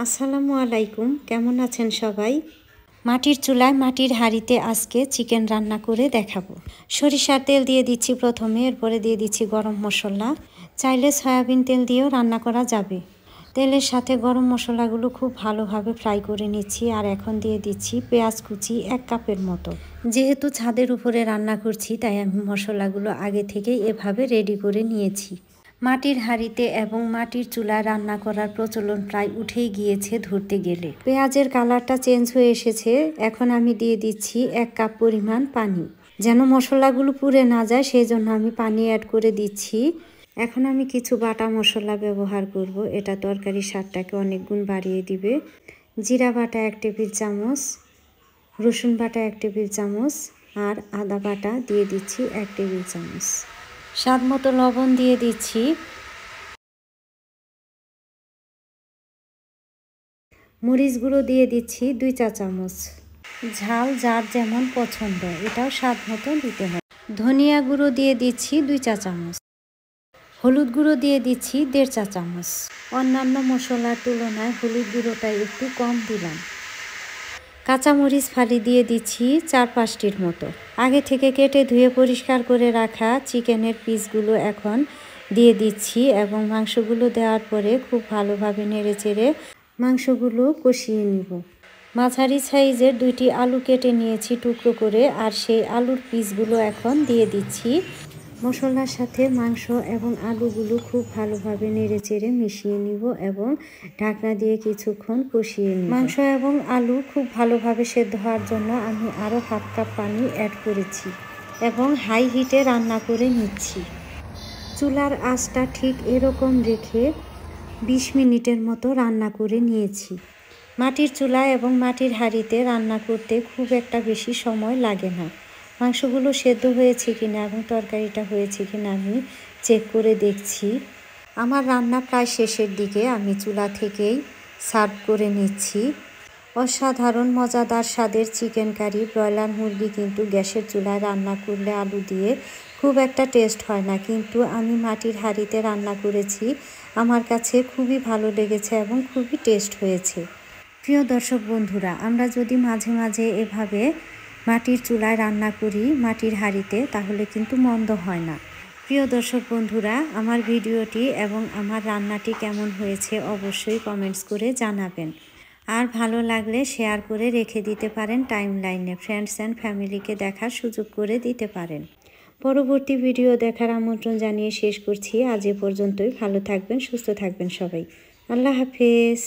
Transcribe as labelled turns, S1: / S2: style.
S1: আসসালামু আলাইকুম, কেমন আছেন সবাই? মাটির চুলায় মাটির হাঁড়িতে আজকে চিকেন রান্না করে দেখাবো। সরিষার তেল দিয়ে দিচ্ছি প্রথমে, এরপরে দিয়ে দিচ্ছি গরম মশলা। চাইলে সয়াবিন তেল দিয়েও রান্না করা যাবে। তেলের সাথে গরম মশলাগুলো খুব ভালোভাবে ফ্রাই করে নিচ্ছি। আর এখন দিয়ে দিচ্ছি পেঁয়াজ কুচি 1 কাপের মতো। যেহেতু ছাদের উপরে রান্না করছি তাই আমি মশলাগুলো আগে থেকেই এভাবে রেডি করে নিয়েছি। মাটির হাঁড়িতে এবং মাটির চুলায় রান্না করার প্রচলন প্রায় উঠেই গিয়েছে ধরতে গেলে। পেঁয়াজের কালারটা চেঞ্জ হয়ে এসেছে। এখন আমি দিয়ে দিচ্ছি 1 কাপ পরিমাণ পানি। যেন মশলাগুলো পুড়ে না যায় সেই জন্য আমি পানি অ্যাড করে দিচ্ছি। এখন আমি কিছু বাটা মশলা ব্যবহার করব, এটা তরকারির স্বাদটাকে অনেক গুণ বাড়িয়ে দিবে। জিরা বাটা 1 টেবিল চামচ, রসুন বাটা 1 টেবিল চামচ আর আদা বাটা দিয়ে দিচ্ছি 1 টেবিল চামচ। স্বাদ মতো লবণ দিয়ে দিচ্ছি। মরিচ গুঁড়ো দিয়ে দিচ্ছি 2 চা চামচ। ঝাল যার যেমন পছন্দ, এটাও স্বাদ মতো দিতে হবে। ধনিয়া গুঁড়ো দিয়ে দিচ্ছি 2 চা চামচ। হলুদ গুঁড়ো দিয়ে দিচ্ছি 1.5 চা চামচ। অন্যান্য মশলার তুলনায় হলুদ গুঁড়োটা একটু কম দিলাম। কাঁচামরিচ ফালি দিয়ে দিচ্ছি 4-5টির মতো। আগে থেকে কেটে ধুয়ে পরিষ্কার করে রাখা চিকেনের পিসগুলো এখন দিয়ে দিচ্ছি এবং মাংসগুলো দেওয়ার পরে খুব ভালোভাবে নেড়েচেড়ে মাংসগুলো কষিয়ে নিব। মাঝারি সাইজের 2টি আলু কেটে নিয়েছি টুকরো করে, আর সেই আলুর পিসগুলো এখন দিয়ে দিচ্ছি। মশলার সাথে মাংস এবং আলুগুলো খুব ভালোভাবে নেড়েচেড়ে মিশিয়ে নিব এবং ঢাকনা দিয়ে কিছুক্ষণ কষিয়ে নিব। মাংস এবং আলু খুব ভালোভাবে সেদ্ধ হওয়ার জন্য আমি আরও 1/2 কাপ পানি অ্যাড করেছি এবং হাই হিটে রান্না করে নিচ্ছি। চুলার আঁচটা ঠিক এরকম রেখে 20 মিনিটের মতো রান্না করে নিয়েছি। মাটির চুলা এবং মাটির হাঁড়িতে রান্না করতে খুব একটা বেশি সময় লাগে না। মাংসগুলো সেদ্ধ হয়েছে কিনা এবং তরকারিটা হয়েছে কিনা আমি চেক করে দেখছি। আমার রান্না প্রায় শেষের দিকে, আমি চুলা থেকেই সার্ভ করে নিচ্ছি। অসাধারণ মজাদার স্বাদের চিকেন কারি। ব্রয়লার মুরগি কিন্তু গ্যাসের চুলায় রান্না করলে আলু দিয়ে খুব একটা টেস্ট হয় না, কিন্তু আমি মাটির হাঁড়িতে রান্না করেছি, আমার কাছে খুবই ভালো লেগেছে এবং খুবই টেস্ট হয়েছে। প্রিয় দর্শক বন্ধুরা, আমরা যদি মাঝে মাঝে এভাবে মাটির চুলায় রান্না করি মাটির হাঁড়িতে, তাহলে কিন্তু মন্দ হয় না। প্রিয় দর্শক বন্ধুরা, আমার ভিডিওটি এবং আমার রান্নাটি কেমন হয়েছে অবশ্যই কমেন্টস করে জানাবেন। আর ভালো লাগলে শেয়ার করে রেখে দিতে পারেন টাইমলাইনে। ফ্রেন্ডস অ্যান্ড ফ্যামিলিকে দেখার সুযোগ করে দিতে পারেন। পরবর্তী ভিডিও দেখার আমন্ত্রণ জানিয়ে শেষ করছি। আজ এ পর্যন্তই। ভালো থাকবেন, সুস্থ থাকবেন সবাই। আল্লাহ হাফেজ।